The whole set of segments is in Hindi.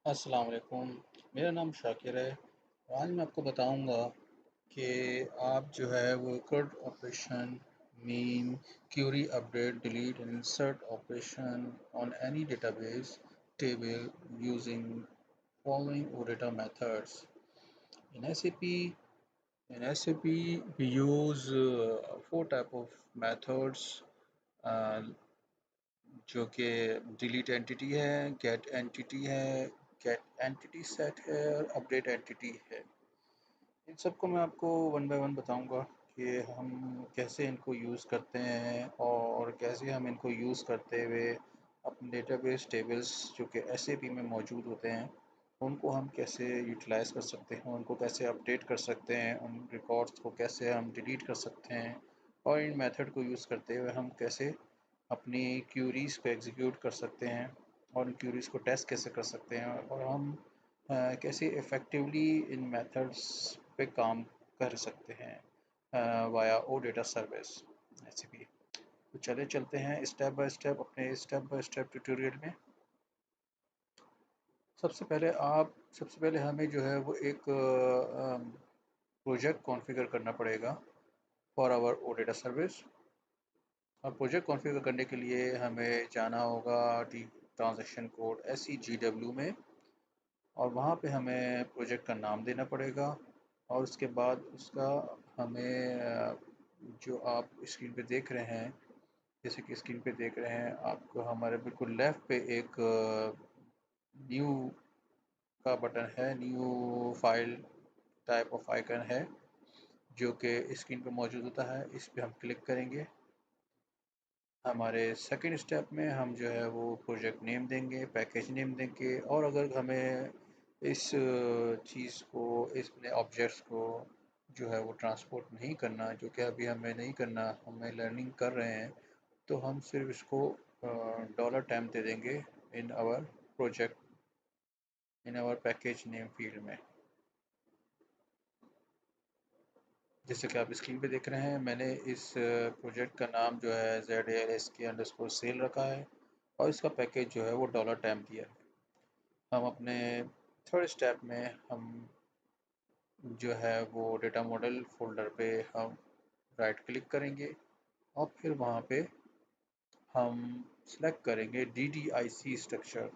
अस्सलाम वालेकुम। मेरा नाम शाकिर है। आज मैं आपको बताऊंगा कि आप जो है वो CRUD operation, mean, query update, delete and insert operation on any database table using following OData methods. In SAP, we use four type of methods, uh, जो कि डिलीट एंटिटी है, गेट एंटिटी है, गेट एंटिटी सेट है और अपडेट एंटिटी है। इन सबको मैं आपको वन बाय वन बताऊंगा कि हम कैसे इनको यूज़ करते हैं और कैसे हम इनको यूज़ करते हुए अपने डेटाबेस टेबल्स जो कि एसएपी में मौजूद होते हैं उनको हम कैसे यूटिलाइज़ कर सकते हैं, उनको कैसे अपडेट कर सकते हैं, उन रिकॉर्ड्स को कैसे हम डिलीट कर सकते हैं और इन मेथड को यूज़ करते हुए हम कैसे अपनी क्यूरीज़ को एग्जीक्यूट कर सकते हैं और उन क्यूरीज़ को टेस्ट कैसे कर सकते हैं और हम कैसे इफ़ेक्टिवली इन मेथड्स पे काम कर सकते हैं वाया ओ डेटा सर्विस ऐसे भी। तो चले चलते हैं स्टेप बाय स्टेप अपने स्टेप बाय स्टेप ट्यूटोरियल में। सबसे पहले हमें जो है वो एक प्रोजेक्ट कॉन्फ़िगर करना पड़ेगा for our O data service. अब प्रोजेक्ट कॉन्फ़िगर करने के लिए हमें जाना होगा टी ट्रांजैक्शन कोड SEGW में और वहाँ पे हमें प्रोजेक्ट का नाम देना पड़ेगा और उसके बाद उसका हमें जो आप स्क्रीन पे देख रहे हैं, जैसे कि स्क्रीन पे देख रहे हैं आपको हमारे बिल्कुल लेफ़्ट पे एक न्यू का बटन है, new file type of icon है जो कि स्क्रीन पे मौजूद होता है। इस पे हम क्लिक करेंगे। हमारे सेकंड स्टेप में हम जो है वो प्रोजेक्ट नेम देंगे, पैकेज नेम देंगे और अगर हमें इस चीज़ को, इसमें ऑब्जेक्ट्स को जो है वो ट्रांसपोर्ट नहीं करना, जो कि अभी हमें नहीं करना, हमें लर्निंग कर रहे हैं, तो हम सिर्फ इसको डॉलर टाइम दे देंगे in our project, in our package name field में। जैसे कि आप स्क्रीन पे देख रहे हैं, मैंने इस प्रोजेक्ट का नाम जो है ZALSK_सेल रखा है और इसका पैकेज जो है वो डॉलर टाइम दिया है। हम अपने थर्ड स्टेप में हम जो है वो डेटा मॉडल फोल्डर पे हम राइट क्लिक करेंगे और फिर वहाँ पे हम सेलेक्ट करेंगे DDIC स्ट्रक्चर।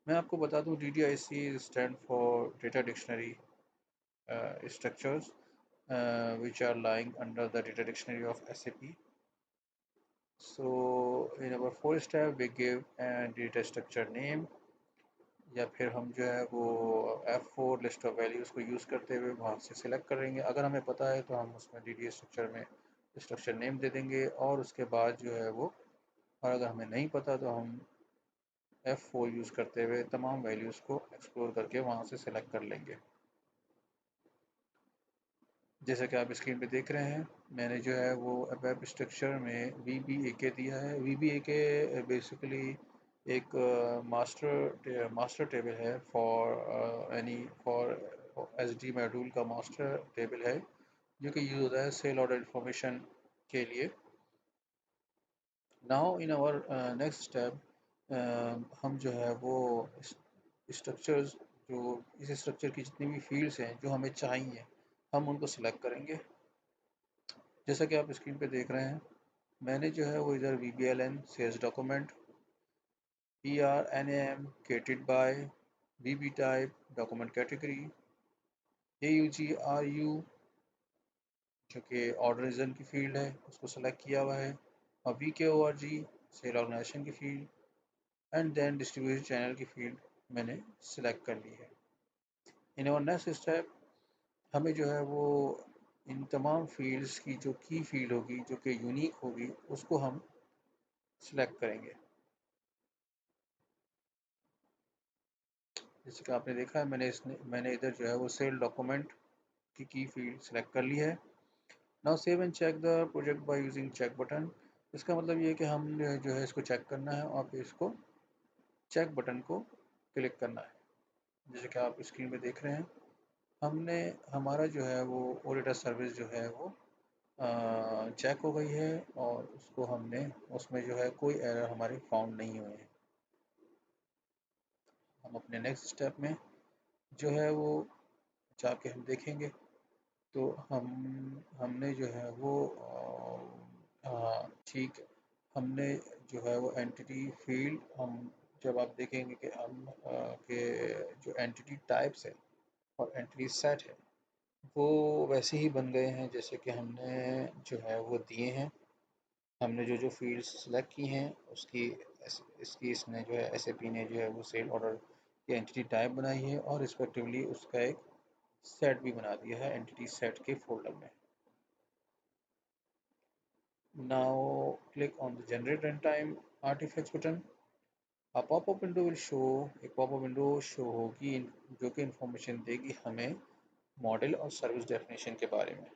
मैं आपको बता दूँ DDIC stand for data dictionary structures which are lying under the data dictionary of SAP. So in our fourth step we give a data structure name या फिर हम जो है वो F4 लिस्ट ऑफ वैल्यूज़ को यूज़ करते हुए वहाँ से सिलेक्ट करेंगे। अगर हमें पता है तो हम उसमें DDA स्ट्रक्चर में स्ट्रक्चर नेम दे देंगे और उसके बाद जो है वो, और अगर हमें नहीं पता तो हम F4 यूज़ करते हुए तमाम वैल्यूज़ को एक्सप्लोर करके वहाँ से सिलेक्ट कर लेंगे। जैसा कि आप स्क्रीन पे देख रहे हैं, मैंने जो है वो वेब स्ट्रक्चर में VBAK दिया है। VBAK बेसिकली एक मास्टर टेबल है फॉर SD मॉड्यूल का मास्टर टेबल है जो कि यूज़ होता है सेल ऑर्डर इंफॉर्मेशन के लिए। Now in our next step हम जो है वो स्ट्रक्चर्स, जो इस स्ट्रक्चर की जितनी भी फील्ड्स हैं जो हमें चाहिए, हम उनको सिलेक्ट करेंगे। जैसा कि आप स्क्रीन पे देख रहे हैं, मैंने जो है वो इधर VBLN sales document, PRNAM created by, VB type document category, AUGRU जो कि ऑर्डर रीजन की फील्ड है उसको सेलेक्ट किया हुआ है और VKORG सेल ऑर्गेनाइजेशन की field and then distribution channel की फील्ड मैंने सेलेक्ट कर ली है। इन और नेक्स्ट स्टेप हमें जो है वो इन तमाम फील्ड्स की जो की फील्ड होगी, जो कि यूनिक होगी, उसको हम सिलेक्ट करेंगे। जैसे कि आपने देखा है, मैंने इधर जो है वो सेल डॉक्यूमेंट की फील्ड सेलेक्ट कर ली है। Now save and check the project by using check button. इसका मतलब ये है कि हम जो है इसको चेक करना है और फिर इसको चेक बटन को क्लिक करना है। जैसे कि आप स्क्रीन पे देख रहे हैं, हमने हमारा जो है वो ओडेटा सर्विस जो है वो चेक हो गई है और उसको हमने, उसमें जो है कोई एरर हमारे फाउंड नहीं हुए हैं। हम अपने नेक्स्ट स्टेप में जो है वो जाके हम देखेंगे। तो हमने जो है वो हाँ ठीक है, हमने जो है वो एंटिटी फील्ड हम जब आप देखेंगे कि हम के जो एंटिटी टाइप्स है और एंटिटी सेट है वो वैसे ही बन गए हैं जैसे कि हमने जो है वो दिए हैं। हमने जो जो फील्ड्स सेलेक्ट की हैं उसकी इसकी इसने जो है एसएपी ने जो है वो सेल ऑर्डर की एंटिटी टाइप बनाई है और रिस्पेक्टिवली उसका एक सेट भी बना दिया है एंटिटी सेट के फोल्डर में। Now click on the generate runtime artifacts button. A pop-up window will show एक pop-up window शो होगी जो कि इंफॉर्मेशन देगी हमें मॉडल और सर्विस डेफिनेशन के बारे में।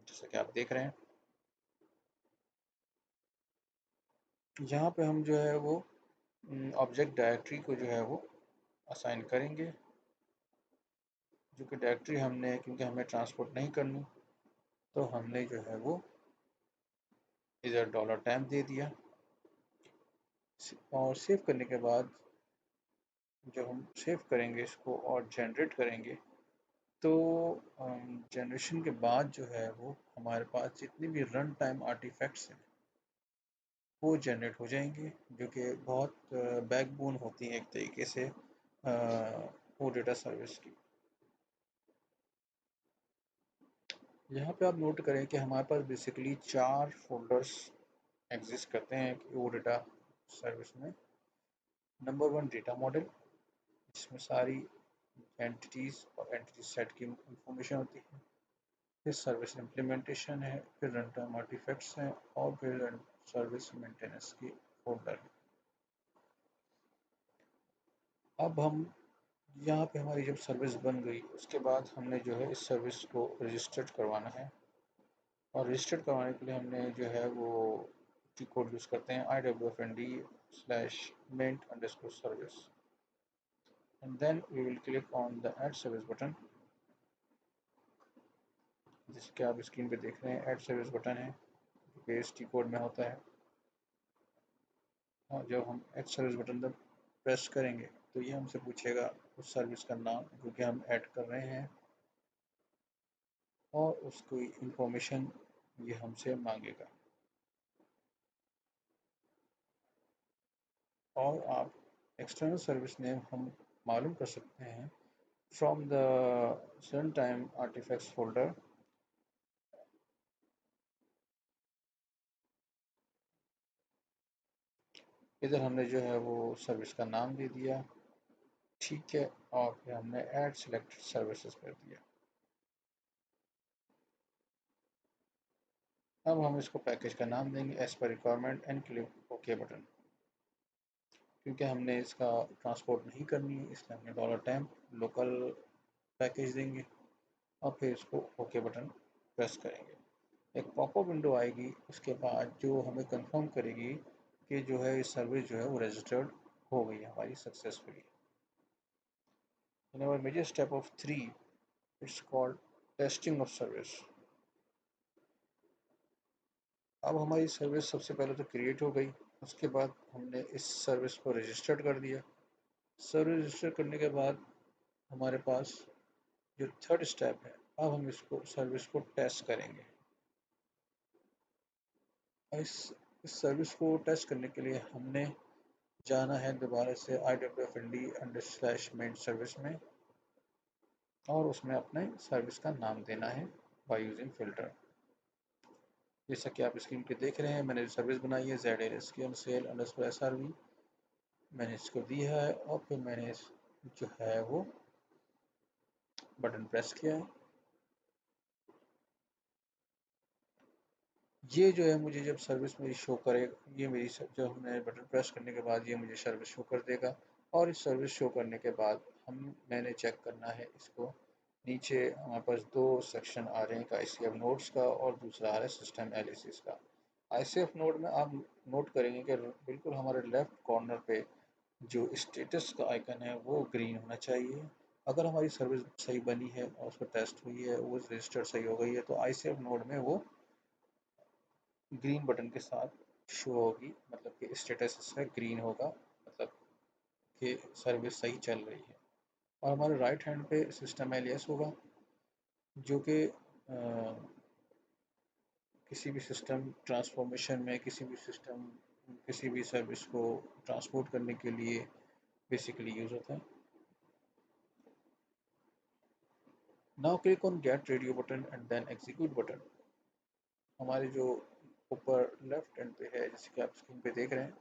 जैसे कि आप देख रहे हैं यहाँ पे हम जो है वो ऑब्जेक्ट डायरेक्टरी को जो है वो असाइन करेंगे, जो कि डायरेक्टरी हमने क्योंकि हमें ट्रांसपोर्ट नहीं करनी तो हमने जो है वो इधर $टाइम दे दिया और सेव करने के बाद जब हम सेव करेंगे इसको और जनरेट करेंगे तो जनरेशन के बाद जो है वो हमारे पास जितनी भी रन टाइम आर्टिफैक्ट्स हैं वो जनरेट हो जाएंगे, जो कि बहुत बैकबोन होती हैं एक तरीके से वो डेटा सर्विस की। यहाँ पे आप नोट करें कि हमारे पास बेसिकली 4 फोल्डर्स एग्जिस्ट करते हैं वो डेटा सर्विस में। नंबर 1 डेटा मॉडल, जिसमें सारी एंटिटीज़ और एंटिटी सेट की इंफॉर्मेशन होती है। फिर सर्विस इम्प्लीमेंटेशन है, फिर रन टाइम आर्टिफैक्ट्स हैं और फिर सर्विस मेंटेनेंस की फोल्डर है। अब हम यहाँ पे हमारी जब सर्विस बन गई उसके बाद हमने जो है इस सर्विस को रजिस्टर्ड करवाना है और रजिस्टर्ड करवाने के लिए हमने जो है वो टी कोड यूज़ करते हैं iwfnd/mint_service and then we will click on the add service button। जैसे कि आप स्क्रीन पे देख रहे हैं ऐड सर्विस बटन है जो कि इस टी कोड में होता है। और जब हम ऐड सर्विस बटन पर प्रेस करेंगे तो ये हमसे पूछेगा उस सर्विस का नाम जो कि हम ऐड कर रहे हैं और उसकी इंफॉर्मेशन ये हमसे मांगेगा। और आप एक्सटर्नल सर्विस नेम हम मालूम कर सकते हैं from the run time artifacts folder. इधर हमने जो है वो सर्विस का नाम दे दिया, ठीक है, और फिर हमने ऐड सिलेक्टेड सर्विसेज कर दिया। अब हम इसको पैकेज का नाम देंगे as per requirement and click okay button. क्योंकि हमने इसका ट्रांसपोर्ट नहीं करनी है इसलिए हमने $टाइम लोकल पैकेज देंगे और फिर इसको ओके बटन प्रेस करेंगे। एक पॉपअप विंडो आएगी उसके बाद जो हमें कंफर्म करेगी कि जो है इस सर्विस जो है वो रजिस्टर्ड हो गई है हमारी successfully. In our major step of 3 it's called testing of service. अब हमारी सर्विस सबसे पहले तो क्रिएट हो गई, उसके बाद हमने इस सर्विस को रजिस्टर्ड कर दिया। सर्विस रजिस्टर करने के बाद हमारे पास जो थर्ड स्टेप है, अब हम इसको सर्विस को टेस्ट करेंगे। इस सर्विस को टेस्ट करने के लिए हमने जाना है दोबारा से iwfnd_main सर्विस में और उसमें अपने सर्विस का नाम देना है बाय यूजिंग फिल्टर। जैसा कि आप स्क्रीन पे देख रहे हैं मैंने सर्विस बनाई है ZLSQL_sale_srv। मैंने इसको दिया है और फिर मैंने जो है वो बटन प्रेस किया है। ये जो है मुझे जब सर्विस मेरी शो करे, ये मेरी जो हमने बटन प्रेस करने के बाद ये मुझे सर्विस शो कर देगा। और इस सर्विस शो करने के बाद मैंने चेक करना है इसको। नीचे हमारे पास 2 सेक्शन आ रहे हैं, एक ICF नोड्स का और दूसरा आ रहा है सिस्टम एनालिसिस का। ICF नोड में आप नोट करेंगे कि बिल्कुल हमारे लेफ्ट कॉर्नर पे जो स्टेटस का आइकन है वो ग्रीन होना चाहिए। अगर हमारी सर्विस सही बनी है और उसको टेस्ट हुई है, वो रजिस्टर सही हो गई है, तो ICF नोड में वो ग्रीन बटन के साथ शो होगी, मतलब कि स्टेटस इसका ग्रीन होगा, मतलब कि सर्विस सही चल रही है। और हमारे राइट हैंड पे सिस्टम एलियास होगा, जो कि किसी भी सिस्टम ट्रांसफॉर्मेशन में, किसी भी सर्विस को ट्रांसपोर्ट करने के लिए बेसिकली यूज़ होता है। Now click on get radio button and then execute button. हमारे जो ऊपर लेफ्ट हैंड पे है, जैसे कि आप स्क्रीन पे देख रहे हैं,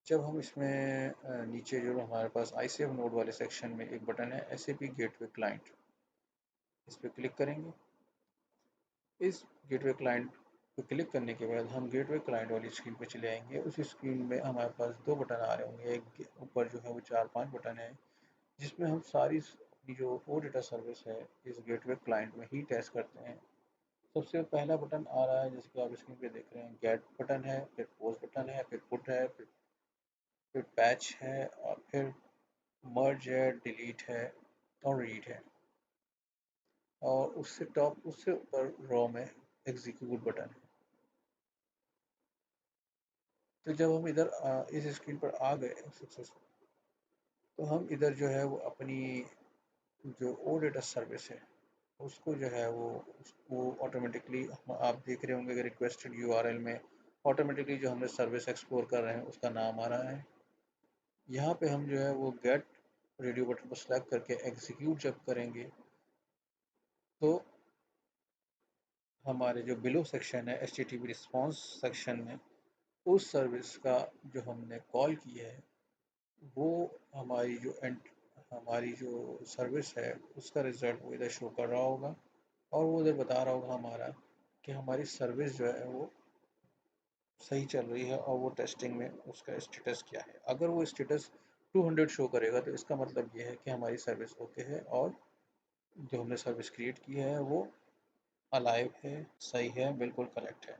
जब हम इसमें नीचे जो हमारे पास ICF नोड वाले सेक्शन में एक बटन है SAP गेटवे क्लाइंट, इस पर क्लिक करेंगे। इस गेटवे क्लाइंट को क्लिक करने के बाद हम गेटवे क्लाइंट वाली स्क्रीन पर चले आएंगे। उस स्क्रीन में हमारे पास दो बटन आ रहे होंगे। एक ऊपर जो है वो 4-5 बटन है, जिसमें हम सारी अपनी जो ओ डेटा सर्विस है इस गेटवे क्लाइंट में ही टेस्ट करते हैं। सबसे पहला बटन आ रहा है, जैसे कि आप स्क्रीन पे देख रहे हैं, गेट बटन है, फिर पोस्ट बटन है, फिर पुट है, फिर पैच है, और फिर मर्ज है, डिलीट है और रीड है, और उससे ऊपर रॉ में एग्जीक्यूट बटन है। तो जब हम इधर इस स्क्रीन पर आ गए सक्सेसफुल, तो हम इधर जो है वो अपनी जो ओ डेटा सर्विस है उसको जो है वो ऑटोमेटिकली, आप देख रहे होंगे कि रिक्वेस्टेड URL में ऑटोमेटिकली जो हमने सर्विस एक्सप्लोर कर रहे हैं उसका नाम आ रहा है। यहाँ पे हम जो है वो गेट रेडियो बटन को सेलेक्ट करके एग्जीक्यूट जब करेंगे, तो हमारे जो बिलो सेक्शन है HTTP रिस्पॉन्स सेक्शन में उस सर्विस का जो हमने कॉल की है, वो हमारी जो सर्विस है उसका रिज़ल्ट वो इधर शो कर रहा होगा, और वो इधर बता रहा होगा हमारा कि हमारी सर्विस जो है वो सही चल रही है और वो टेस्टिंग में उसका स्टेटस क्या है। अगर वो स्टेटस 200 शो करेगा तो इसका मतलब ये है कि हमारी सर्विस ओके है और जो हमने सर्विस क्रिएट की है वो अलाइव है, सही है, बिल्कुल करेक्ट है।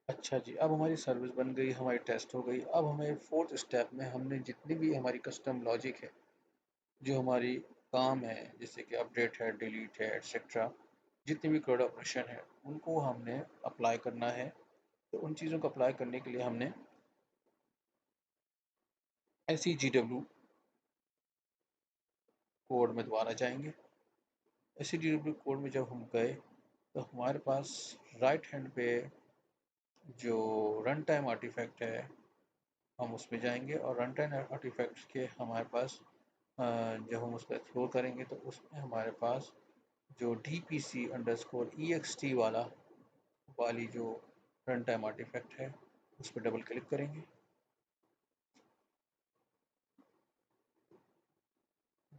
अच्छा जी, अब हमारी सर्विस बन गई, हमारी टेस्ट हो गई। अब हमें फोर्थ स्टेप में हमने जितनी भी हमारी कस्टम लॉजिक है, जो हमारी काम है, जैसे कि अपडेट है, डिलीट है, एटसेट्रा, जितनी भी कोड ऑपरेशन है उनको हमने अप्लाई करना है। तो उन चीज़ों को अप्लाई करने के लिए हमने SEGW कोड में दोबारा जाएंगे। SEGW कोड में जब हम गए तो हमारे पास राइट हैंड पे जो रन टाइम आर्टिफैक्ट है हम उसमें जाएंगे, और रन टाइम आर्टिफैक्ट्स के हमारे पास जब हम उसको एक्सप्लोर करेंगे तो उसमें हमारे पास जो DPC_EXT वाली जो रन टाइम आर्टिफैक्ट है उस पर डबल क्लिक करेंगे।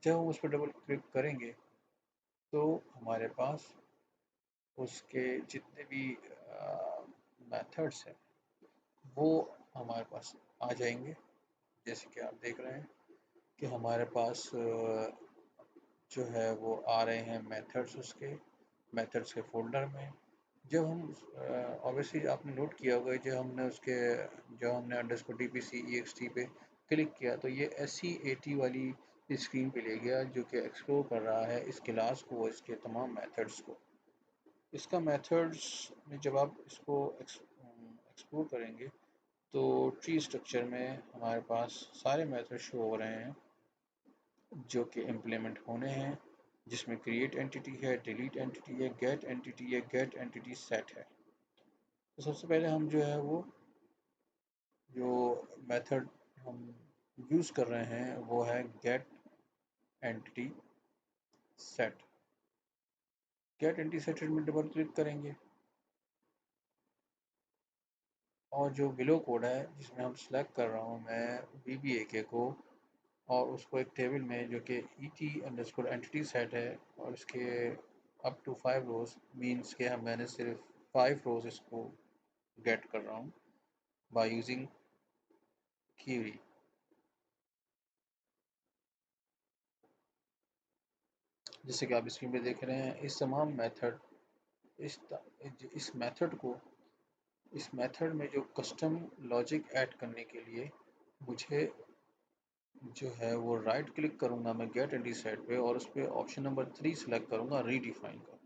जब हम उस पर डबल क्लिक करेंगे तो हमारे पास उसके जितने भी मेथड्स हैं वो हमारे पास आ जाएंगे। जैसे कि आप देख रहे हैं कि हमारे पास जो है वो आ रहे हैं मेथड्स के फोल्डर में। जब हम ऑब्वियसली आपने नोट किया होगा, जब हमने अंडरस्कोर DPC_EXT पे क्लिक किया तो ये SCAT वाली स्क्रीन पे ले गया, जो कि एक्सप्लोर कर रहा है इस क्लास को, इसके तमाम मेथड्स को। इसका मेथड्स में जब आप इसको एक्सप्लोर करेंगे तो ट्री स्ट्रक्चर में हमारे पास सारे मेथड शो हो रहे हैं जो कि इम्प्लीमेंट होने हैं, जिसमें क्रिएट एंटिटी है, डिलीट एंटिटी है, गेट एंटिटी है, गेट एंटिटी सेट है। तो सबसे पहले हम जो है वो जो मेथड हम यूज़ कर रहे हैं वो है get entity set. Get entity set में डबल क्लिक करेंगे, और जो बिलो कोड है जिसमें हम सेलेक्ट कर रहा हूँ मैं BBAK को, और उसको एक टेबल में जो कि ET_एंटिटी सेट है, और इसके अप टू 5 रोज मीन्स के मैंने सिर्फ 5 रोज इसको गेट कर रहा हूँ बाय यूजिंग क्यूरी। जैसे कि आप स्क्रीन पे देख रहे हैं, इस इस मेथड को इस मेथड में जो कस्टम लॉजिक ऐड करने के लिए मुझे जो है वो राइट क्लिक करूँगा मैं गेट एंटिटी सेट पे, और उस पर ऑप्शन नंबर 3 सेलेक्ट करूँगा रीडिफाइन का।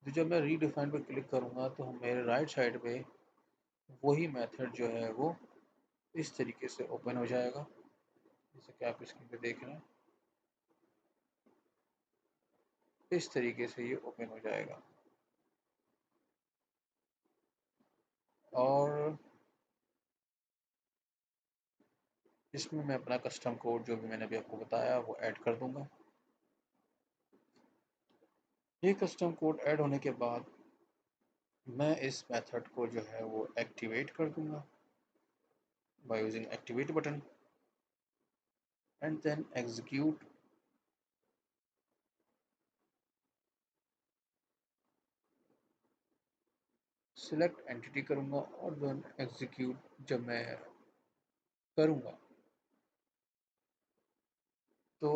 तो जब मैं रीडिफाइन पे क्लिक करूँगा तो मेरे राइट साइड पे वही मेथड जो है वो इस तरीके से ओपन हो जाएगा, जैसे कि आप स्क्रीन पे देख रहे हैं। इस तरीके से ये ओपन हो जाएगा और इसमें मैं अपना कस्टम कोड जो भी मैंने अभी आपको बताया वो ऐड कर दूंगा। ये कस्टम कोड ऐड होने के बाद मैं इस मेथड को जो है वो एक्टिवेट कर दूंगा by using activate button and then execute. Select entity करूंगा और देन एग्जीक्यूट जब मैं करूंगा तो